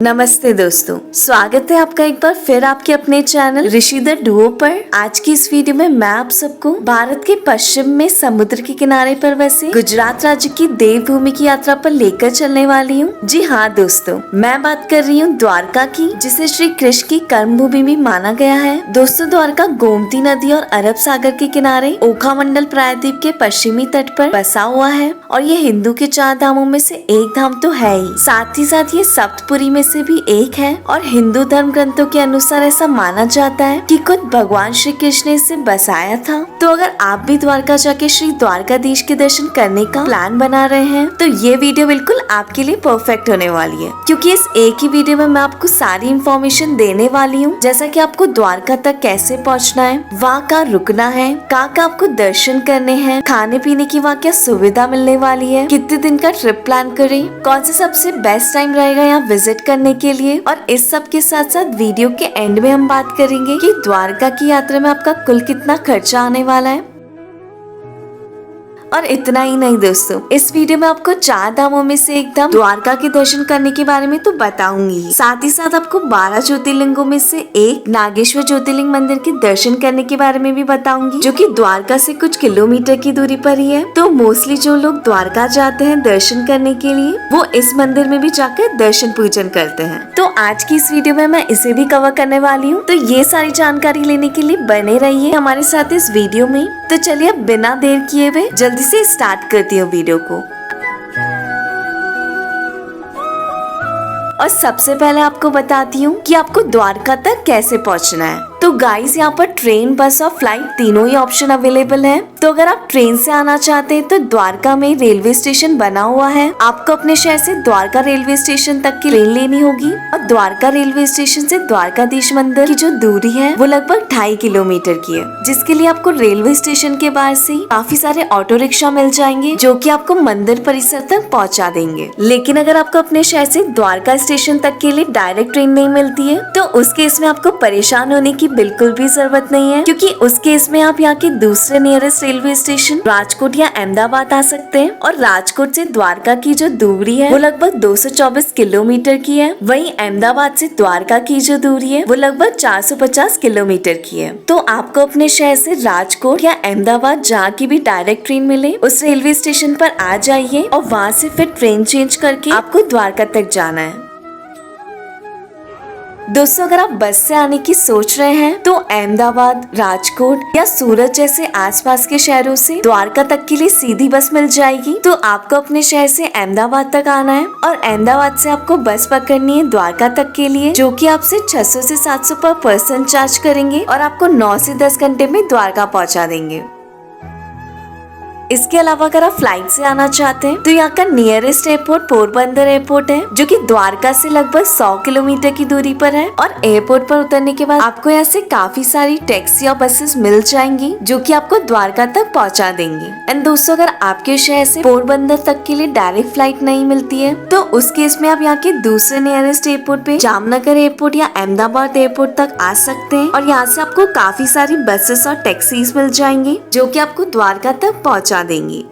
नमस्ते दोस्तों, स्वागत है आपका एक बार फिर आपके अपने चैनल ऋषि द डुओ पर। आज की इस वीडियो में मैं आप सबको भारत के पश्चिम में समुद्र के किनारे पर बसे गुजरात राज्य की देवभूमि की यात्रा पर लेकर चलने वाली हूँ। जी हाँ दोस्तों, मैं बात कर रही हूँ द्वारका की, जिसे श्री कृष्ण की कर्मभूमि भी माना गया है। दोस्तों, द्वारका गोमती नदी और अरब सागर के किनारे ओखा मंडल प्रायद्वीप के पश्चिमी तट पर बसा हुआ है और ये हिंदू के 4 धामों में से एक धाम तो है ही, साथ ही साथ ये सप्तपुरी में से भी एक है। और हिंदू धर्म ग्रंथों के अनुसार ऐसा माना जाता है कि खुद भगवान श्री कृष्ण ने इसे बसाया था। तो अगर आप भी द्वारका जाके श्री द्वारकाधीश के दर्शन करने का प्लान बना रहे हैं तो ये वीडियो बिल्कुल आपके लिए परफेक्ट होने वाली है, क्योंकि इस एक ही वीडियो में मैं आपको सारी इन्फॉर्मेशन देने वाली हूँ, जैसा कि आपको द्वारका तक कैसे पहुँचना है, वहाँ कहाँ रुकना है, कहाँ आपको दर्शन करने हैं, खाने पीने की वहाँ क्या सुविधा मिलने वाली है, कितने दिन का ट्रिप प्लान करें, कौन सा सबसे बेस्ट टाइम रहेगा यहाँ विजिट करने के लिए। और इस सब के साथ साथ वीडियो के एंड में हम बात करेंगे कि द्वारका की यात्रा में आपका कुल कितना खर्चा आने वाला है। और इतना ही नहीं दोस्तों, इस वीडियो में आपको 4 धामों में से एक धाम द्वारका के दर्शन करने के बारे में तो बताऊंगी, साथ ही साथ आपको 12 ज्योतिर्लिंगों में से एक नागेश्वर ज्योतिर्लिंग मंदिर के दर्शन करने के बारे में भी बताऊंगी, जो कि द्वारका से कुछ किलोमीटर की दूरी पर ही है। तो मोस्टली जो लोग द्वारका जाते हैं दर्शन करने के लिए, वो इस मंदिर में भी जाकर दर्शन पूजन करते हैं। तो आज की इस वीडियो में मैं इसे भी कवर करने वाली हूँ। तो ये सारी जानकारी लेने के लिए बने रहिए हमारे साथ इस वीडियो में। तो चलिए अब बिना देर किए हुए जल्दी से स्टार्ट करती हूँ वीडियो को। और सबसे पहले आपको बताती हूँ कि आपको द्वारका तक कैसे पहुँचना है। तो गाइस, यहाँ पर ट्रेन, बस और फ्लाइट तीनों ही ऑप्शन अवेलेबल है। तो अगर आप ट्रेन से आना चाहते हैं तो द्वारका में रेलवे स्टेशन बना हुआ है। आपको अपने शहर से द्वारका रेलवे स्टेशन तक की ट्रेन लेनी होगी और द्वारका रेलवे स्टेशन से द्वारकाधीश मंदिर की जो दूरी है वो लगभग 2.5 किलोमीटर की है, जिसके लिए आपको रेलवे स्टेशन के बाहर से काफी सारे ऑटो रिक्शा मिल जाएंगे, जो की आपको मंदिर परिसर तक पहुँचा देंगे। लेकिन अगर आपको अपने शहर से द्वारका स्टेशन तक के लिए डायरेक्ट ट्रेन नहीं मिलती है तो उस केस में आपको परेशान होने की बिल्कुल भी जरूरत नहीं है, क्योंकि उस केस में आप यहाँ के दूसरे नियरेस्ट रेलवे स्टेशन राजकोट या अहमदाबाद आ सकते हैं। और राजकोट से द्वारका की जो दूरी है वो लगभग 224 किलोमीटर की है। वहीं अहमदाबाद से द्वारका की जो दूरी है वो लगभग 450 किलोमीटर की है। तो आपको अपने शहर से राजकोट या अहमदाबाद जहाँ की भी डायरेक्ट ट्रेन मिले उस रेलवे स्टेशन पर आ जाइए और वहाँ से फिर ट्रेन चेंज करके आपको द्वारका तक जाना है। दोस्तों, अगर आप बस से आने की सोच रहे हैं तो अहमदाबाद, राजकोट या सूरत जैसे आसपास के शहरों से द्वारका तक के लिए सीधी बस मिल जाएगी। तो आपको अपने शहर से अहमदाबाद तक आना है और अहमदाबाद से आपको बस पकड़नी है द्वारका तक के लिए, जो कि आपसे 600 से 700 पर पर्सन चार्ज करेंगे और आपको 9 से 10 घंटे में द्वारका पहुंचा देंगे। इसके अलावा अगर आप फ्लाइट से आना चाहते हैं तो यहाँ का नियरेस्ट एयरपोर्ट पोरबंदर एयरपोर्ट है, जो कि द्वारका से लगभग 100 किलोमीटर की दूरी पर है। और एयरपोर्ट पर उतरने के बाद आपको यहाँ से काफी सारी टैक्सी और बसेस मिल जाएंगी, जो कि आपको द्वारका तक पहुँचा देंगी। एंड दोस्तों, अगर आपके शहर से पोरबंदर तक के लिए डायरेक्ट फ्लाइट नहीं मिलती है तो उस केस में आप यहाँ के दूसरे नियरेस्ट एयरपोर्ट पे जामनगर एयरपोर्ट या अहमदाबाद एयरपोर्ट तक आ सकते हैं और यहाँ से आपको काफी सारी बसेस और टैक्सीज मिल जाएंगी, जो कि आपको द्वारका तक पहुँचा देंगी।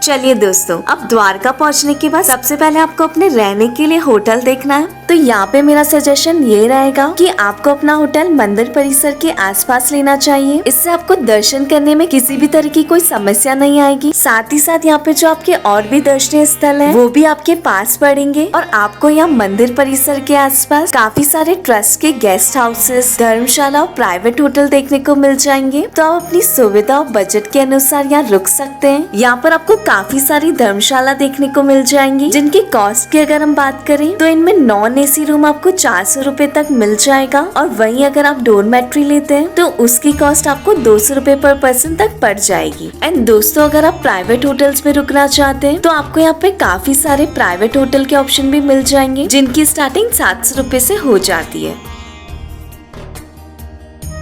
चलिए दोस्तों, अब द्वारका पहुंचने के बाद सबसे पहले आपको अपने रहने के लिए होटल देखना है। तो यहाँ पे मेरा सजेशन ये रहेगा कि आपको अपना होटल मंदिर परिसर के आसपास लेना चाहिए। इससे आपको दर्शन करने में किसी भी तरह की कोई समस्या नहीं आएगी। साथ ही साथ यहाँ पे जो आपके और भी दर्शनीय स्थल हैं, वो भी आपके पास पड़ेंगे और आपको यहाँ मंदिर परिसर के आसपास काफी सारे ट्रस्ट के गेस्ट हाउसेस, धर्मशाला और प्राइवेट होटल देखने को मिल जाएंगे। तो आप अपनी सुविधा और बजट के अनुसार यहाँ रुक सकते हैं। यहाँ पर आपको काफी सारी धर्मशाला देखने को मिल जाएंगी, जिनकी कॉस्ट की अगर हम बात करें तो इनमें नॉन एसी रूम आपको 400 रुपए तक मिल जाएगा। और वहीं अगर आप डोरमेट्री लेते हैं तो उसकी कॉस्ट आपको 200 रुपए पर पर्सन तक पड़ जाएगी। एंड दोस्तों, अगर आप प्राइवेट होटल्स में रुकना चाहते हैं तो आपको यहाँ पे काफी सारे प्राइवेट होटल के ऑप्शन भी मिल जाएंगे, जिनकी स्टार्टिंग 700 रुपए से हो जाती है।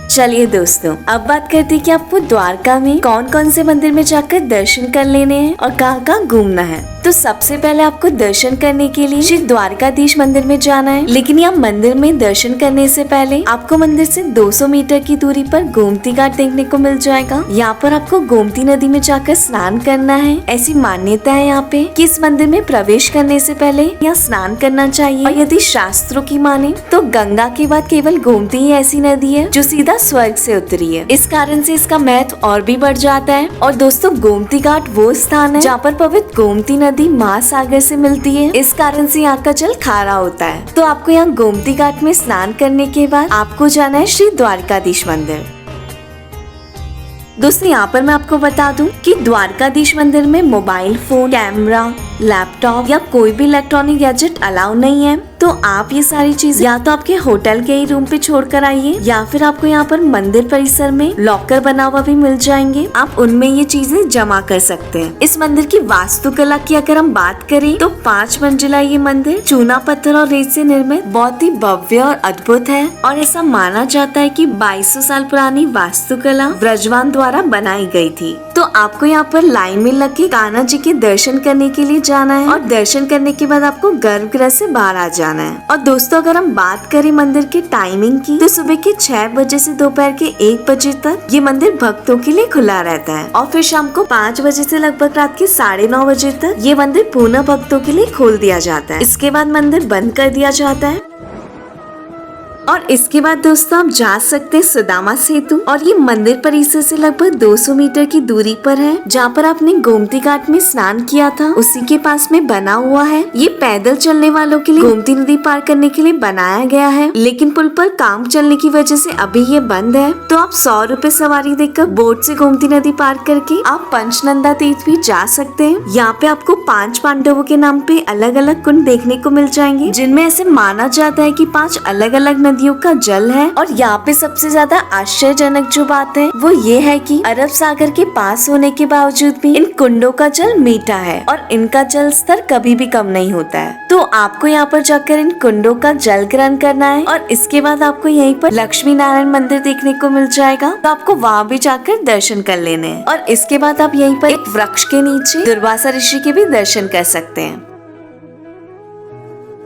चलिए दोस्तों, अब बात करते हैं कि आपको द्वारका में कौन कौन से मंदिर में जाकर दर्शन कर लेने हैं और कहाँ कहाँ घूमना है। तो सबसे पहले आपको दर्शन करने के लिए श्री द्वारकाधीश मंदिर में जाना है। लेकिन यहाँ मंदिर में दर्शन करने से पहले आपको मंदिर से 200 मीटर की दूरी पर गोमती घाट देखने को मिल जाएगा। यहाँ पर आपको गोमती नदी में जाकर स्नान करना है। ऐसी मान्यता है यहाँ पे कि इस मंदिर में प्रवेश करने से पहले यहाँ स्नान करना चाहिए। और यदि शास्त्रों की माने तो गंगा के बाद केवल गोमती ही ऐसी नदी है जो सीधा स्वर्ग से उतरी है। इस कारण से इसका महत्व और भी बढ़ जाता है। और दोस्तों, गोमती घाट वो स्थान है जहाँ पर पवित्र गोमती नदी महासागर से मिलती है। इस कारण से यहाँ का जल खारा होता है। तो आपको यहाँ गोमती घाट में स्नान करने के बाद आपको जाना है श्री द्वारकाधीश मंदिर। दोस्तों, यहाँ पर मैं आपको बता दूं कि द्वारकाधीश मंदिर में मोबाइल फोन, कैमरा, लैपटॉप या कोई भी इलेक्ट्रॉनिक गैजेट अलाउ नहीं है। तो आप ये सारी चीजें या तो आपके होटल के ही रूम पे छोड़ कर आइए या फिर आपको यहाँ पर मंदिर परिसर में लॉकर बना हुआ भी मिल जाएंगे। आप उनमें ये चीजें जमा कर सकते हैं। इस मंदिर की वास्तुकला की अगर हम बात करें तो 5 मंजिला ये मंदिर चूना पत्थर और रेत से निर्मित बहुत ही भव्य और अद्भुत है। और ऐसा माना जाता है कि 2200 साल पुरानी वास्तुकला ब्रजवान द्वारा बनाई गई थी। तो आपको यहाँ पर लाइन में लग के कान्हा जी के दर्शन करने के लिए जाना है। और दर्शन करने के बाद आपको गर्भगृह से बाहर आ जाना है। और दोस्तों, अगर हम बात करें मंदिर के टाइमिंग की तो सुबह के 6 बजे से दोपहर के 1 बजे तक ये मंदिर भक्तों के लिए खुला रहता है। और फिर शाम को 5 बजे से लगभग रात के 9:30 बजे तक ये मंदिर पुनः भक्तों के लिए खोल दिया जाता है। इसके बाद मंदिर बंद कर दिया जाता है। और इसके बाद दोस्तों, आप जा सकते हैं सुदामा सेतु। और ये मंदिर परिसर से लगभग 200 मीटर की दूरी पर है। जहाँ पर आपने गोमती घाट में स्नान किया था उसी के पास में बना हुआ है। ये पैदल चलने वालों के लिए गोमती नदी पार करने के लिए बनाया गया है। लेकिन पुल पर काम चलने की वजह से अभी ये बंद है। तो आप 100 रुपए सवारी देकर बोट से गोमती नदी पार करके आप पंचनंदा तीर्थ भी जा सकते हैं। यहाँ पे आपको 5 पांडवों के नाम पे अलग अलग कुंड देखने को मिल जाएंगे, जिनमें ऐसे माना जाता है कि 5 अलग अलग नदियों का जल है। और यहाँ पे सबसे ज्यादा आश्चर्यजनक जो बात है वो ये है कि अरब सागर के पास होने के बावजूद भी इन कुंडों का जल मीठा है और इनका जल स्तर कभी भी कम नहीं होता है। तो आपको यहाँ पर जाकर इन कुंडों का जल ग्रहण करना है। और इसके बाद आपको यहीं पर लक्ष्मी नारायण मंदिर देखने को मिल जाएगा। तो आपको वहाँ भी जाकर दर्शन कर लेने हैं। और इसके बाद आप यहीं पर एक वृक्ष के नीचे दुर्वासा ऋषि के भी दर्शन कर सकते हैं।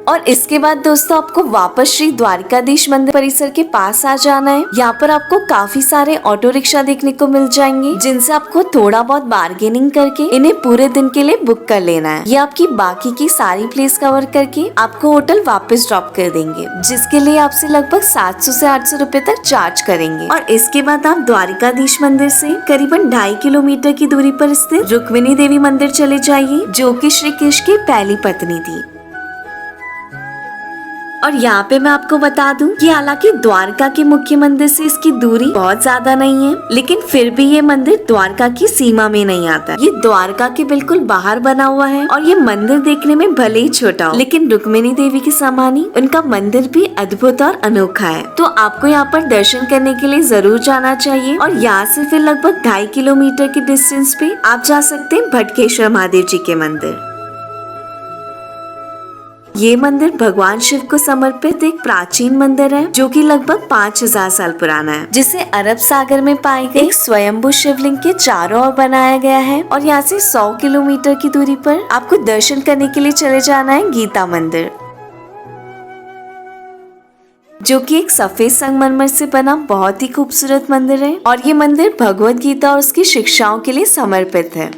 और इसके बाद दोस्तों, आपको वापस श्री द्वारकाधीश मंदिर परिसर के पास आ जाना है। यहाँ पर आपको काफी सारे ऑटो रिक्शा देखने को मिल जाएंगे, जिनसे आपको थोड़ा बहुत बार्गेनिंग करके इन्हें पूरे दिन के लिए बुक कर लेना है। ये आपकी बाकी की सारी प्लेस कवर करके आपको होटल वापस ड्रॉप कर देंगे, जिसके लिए आपसे लगभग 700 से 800 रुपए तक चार्ज करेंगे। और इसके बाद आप द्वारकाधीश मंदिर से करीबन 2.5 किलोमीटर की दूरी पर स्थित रुक्मिणी देवी मंदिर चले जाइए, जो कि श्री कृष्ण की पहली पत्नी थी। और यहाँ पे मैं आपको बता दूं कि हालांकि द्वारका के मुख्य मंदिर से इसकी दूरी बहुत ज्यादा नहीं है, लेकिन फिर भी ये मंदिर द्वारका की सीमा में नहीं आता। ये द्वारका के बिल्कुल बाहर बना हुआ है। और ये मंदिर देखने में भले ही छोटा हो, लेकिन रुक्मिणी देवी के समान ही उनका मंदिर भी अद्भुत और अनोखा है। तो आपको यहाँ पर दर्शन करने के लिए जरूर जाना चाहिए। और यहाँ से फिर लगभग 2.5 किलोमीटर की डिस्टेंस पे आप जा सकते हैं भटकेश्वर महादेव जी के मंदिर। ये मंदिर भगवान शिव को समर्पित एक प्राचीन मंदिर है, जो कि लगभग 5000 साल पुराना है, जिसे अरब सागर में पाए गए एक स्वयंभू शिवलिंग के चारों ओर बनाया गया है। और यहाँ से 100 किलोमीटर की दूरी पर आपको दर्शन करने के लिए चले जाना है गीता मंदिर, जो कि एक सफेद संगमरमर से बना बहुत ही खूबसूरत मंदिर है। और ये मंदिर भगवत गीता और उसकी शिक्षाओं के लिए समर्पित है।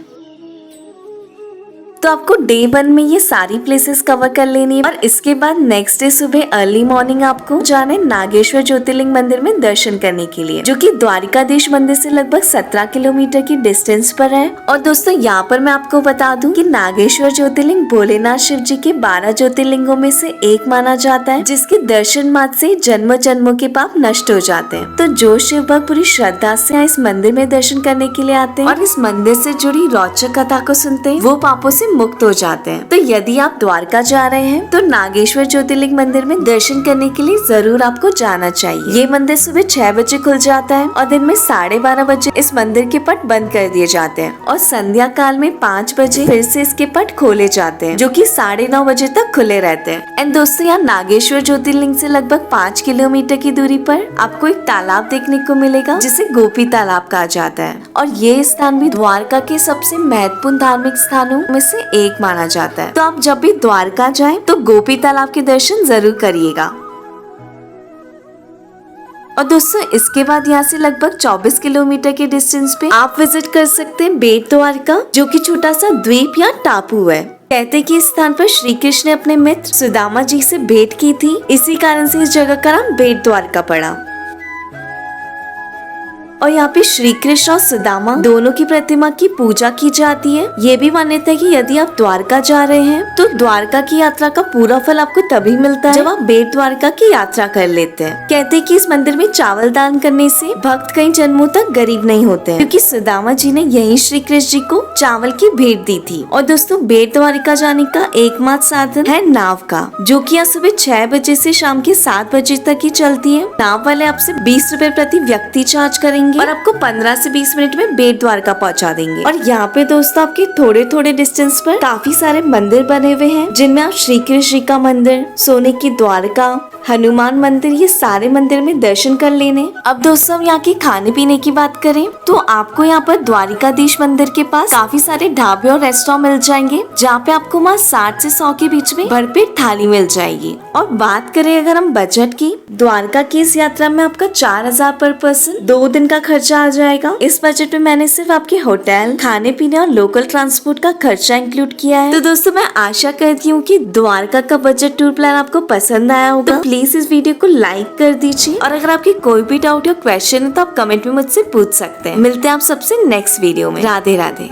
तो आपको डे 1 में ये सारी प्लेसेस कवर कर लेनी है। और इसके बाद नेक्स्ट डे सुबह अर्ली मॉर्निंग आपको जाना है नागेश्वर ज्योतिर्लिंग मंदिर में दर्शन करने के लिए, जो कि द्वारकाधीश मंदिर से लगभग 17 किलोमीटर की डिस्टेंस पर है। और दोस्तों, यहाँ पर मैं आपको बता दूं कि नागेश्वर ज्योतिर्लिंग भोलेनाथ शिव जी के 12 ज्योतिर्लिंगों में से एक माना जाता है, जिसके दर्शन मात्र से जन्म जन्मों के पाप नष्ट हो जाते हैं। तो जो शिव भक्त पूरी श्रद्धा से इस मंदिर में दर्शन करने के लिए आते हैं और इस मंदिर से जुड़ी रोचक कथा को सुनते हैं, वो पापों से मुक्त हो जाते हैं। तो यदि आप द्वारका जा रहे हैं तो नागेश्वर ज्योतिर्लिंग मंदिर में दर्शन करने के लिए जरूर आपको जाना चाहिए। ये मंदिर सुबह 6 बजे खुल जाता है और दिन में 12:30 बजे इस मंदिर के पट बंद कर दिए जाते हैं। और संध्या काल में 5 बजे फिर से इसके पट खोले जाते हैं, जो कि 9:30 बजे तक खुले रहते हैं। एंड दोस्तों, यहाँ नागेश्वर ज्योतिर्लिंग से लगभग 5 किलोमीटर की दूरी पर आपको एक तालाब देखने को मिलेगा, जिसे गोपी तालाब कहा जाता है। और ये स्थान भी द्वारका के सबसे महत्वपूर्ण धार्मिक स्थानों में से से एक माना जाता है। तो आप जब भी द्वारका जाएं तो गोपी तालाब के दर्शन जरूर करिएगा। और दोस्तों इसके बाद यहाँ से लगभग 24 किलोमीटर के डिस्टेंस पे आप विजिट कर सकते हैं बेट द्वारका, जो कि छोटा सा द्वीप या टापू है। कहते हैं कि इस स्थान पर श्री कृष्ण ने अपने मित्र सुदामा जी से भेंट की थी, इसी कारण से इस जगह का नाम बेट द्वारका पड़ा। और यहाँ पे श्री कृष्ण और सुदामा दोनों की प्रतिमा की पूजा की जाती है। ये भी मान्यता है कि यदि आप द्वारका जा रहे हैं तो द्वारका की यात्रा का पूरा फल आपको तभी मिलता है जब आप बेट द्वारका की यात्रा कर लेते हैं। कहते हैं कि इस मंदिर में चावल दान करने से भक्त कई जन्मों तक गरीब नहीं होते हैं, क्योंकि सुदामा जी ने यही श्री कृष्ण जी को चावल की भेंट दी थी। और दोस्तों बेट द्वारका जाने का एकमात्र साधन है नाव का, जो कि यहाँ सुबह 6 बजे से शाम के 7 बजे तक ही चलती है। नाव वाले आपसे 20 रुपए प्रति व्यक्ति चार्ज करेंगे और आपको 15 से 20 मिनट में बेट द्वारका पहुंचा देंगे। और यहाँ पे दोस्तों आपके थोड़े थोड़े डिस्टेंस पर काफी सारे मंदिर बने हुए हैं, जिनमें आप श्री कृष्ण जी का मंदिर, सोने की द्वारका, हनुमान मंदिर, ये सारे मंदिर में दर्शन कर लेने। अब दोस्तों हम यहाँ के खाने पीने की बात करें तो आपको यहाँ पर द्वारिकाधीश मंदिर के पास काफी सारे ढाबे और रेस्टोरेंट मिल जाएंगे, जहाँ पे आपको वहाँ 60 से 100 के बीच में भरपेट थाली मिल जाएगी। और बात करें अगर हम बजट की, द्वारका की इस यात्रा में आपका 4000 पर पर्सन 2 दिन का खर्चा आ जाएगा। इस बजट में मैंने सिर्फ आपके होटल, खाने पीने और लोकल ट्रांसपोर्ट का खर्चा इंक्लूड किया है। तो दोस्तों मैं आशा करती हूँ कि द्वारका का बजट टूर प्लान आपको पसंद आया होगा। प्लीज इस वीडियो को लाइक कर दीजिए, और अगर आपकी कोई भी डाउट या क्वेश्चन है तो आप कमेंट में मुझसे पूछ सकते हैं। मिलते हैं आप सबसे नेक्स्ट वीडियो में। राधे राधे।